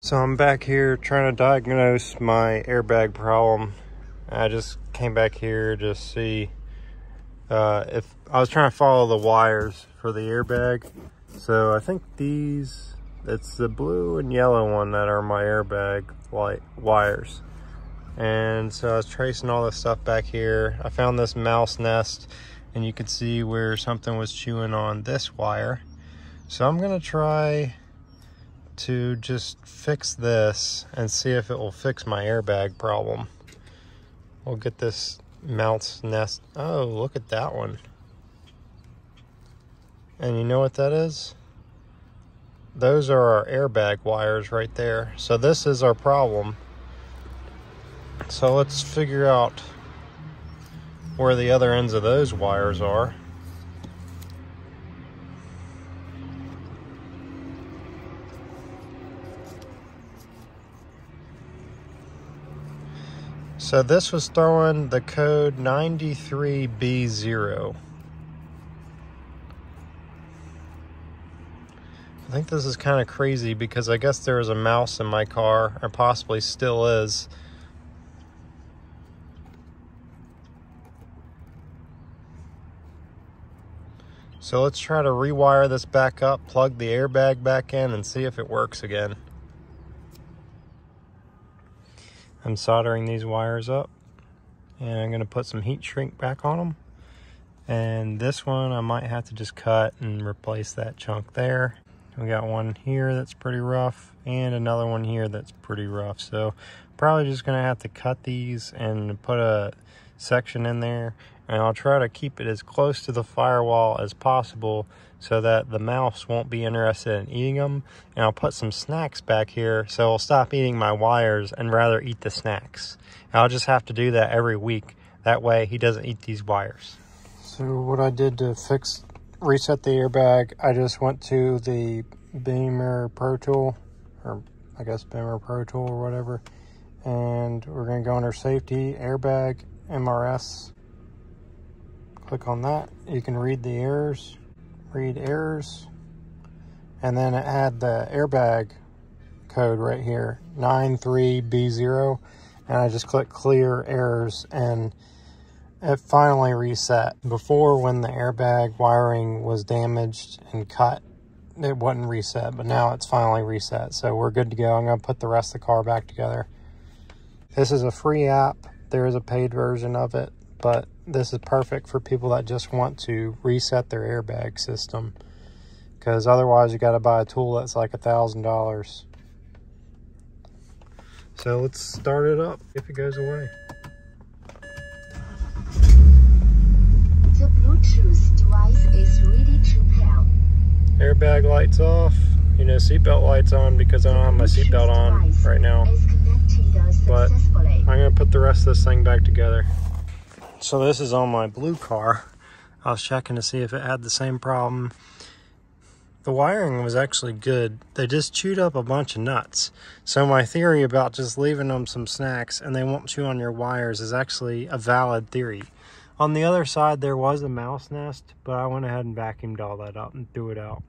So I'm back here trying to diagnose my airbag problem. I just came back here to see if I was trying to follow the wires for the airbag. So I think it's the blue and yellow one that are my airbag light wires. And so I was tracing all this stuff back here. I found this mouse nest, and you could see where something was chewing on this wire. So I'm gonna try to just fix this and see if it will fix my airbag problem. We'll get this mouse nest. Oh, look at that one. And you know what that is? Those are our airbag wires right there. So this is our problem. So let's figure out where the other ends of those wires are. So this was throwing the code 93B0. I think this is kind of crazy because I guess there was a mouse in my car, or possibly still is. So let's try to rewire this back up, plug the airbag back in, and see if it works again. I'm soldering these wires up, and I'm going to put some heat shrink back on them. And this one I might have to just cut and replace that chunk there. We got one here that's pretty rough, and another one here that's pretty rough. So probably just going to have to cut these and put a section in there, and I'll try to keep it as close to the firewall as possible so that the mouse won't be interested in eating them. And I'll put some snacks back here so it'll stop eating my wires and rather eat the snacks. And I'll just have to do that every week. That way he doesn't eat these wires. So what I did to reset the airbag, I just went to the Bmw Pro Tool, or I guess Bmw Pro Tool or whatever. And we're gonna go under safety, airbag, MRS. Click on that. You can read the errors. Read errors, and then it had the airbag code right here, 93B0, and I just click clear errors, and it finally reset. Before, when the airbag wiring was damaged and cut, it wouldn't reset, but now it's finally reset, so we're good to go. I'm going to put the rest of the car back together. This is a free app. There is a paid version of it, but this is perfect for people that just want to reset their airbag system, because otherwise you got to buy a tool that's like $1,000. So let's start it up if it goes away. The Bluetooth device is ready to pair. Airbag lights off. You know, seatbelt lights on because I don't have my seatbelt on right now. But I'm going to put the rest of this thing back together. So this is on my blue car. I was checking to see if it had the same problem. The wiring was actually good. They just chewed up a bunch of nuts. So my theory about just leaving them some snacks and they won't chew on your wires is actually a valid theory. On the other side, there was a mouse nest, but I went ahead and vacuumed all that up and threw it out.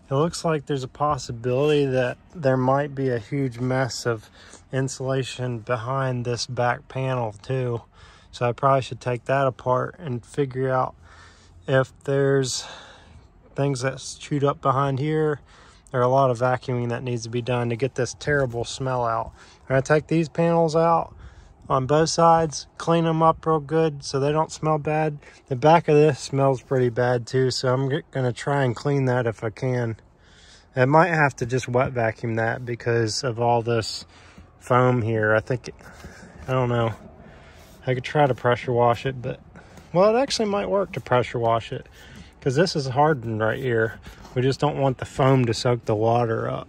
It looks like there's a possibility that there might be a huge mess of insulation behind this back panel too. So I probably should take that apart and figure out if there's things that's chewed up behind here. There are a lot of vacuuming that needs to be done to get this terrible smell out. I'm gonna take these panels out on both sides, clean them up real good so they don't smell bad. The back of this smells pretty bad too, so I'm gonna try and clean that if I can. I might have to just wet vacuum that because of all this foam here. I don't know. I could try to pressure wash it, but, well, it actually might work to pressure wash it because this is hardened right here. We just don't want the foam to soak the water up.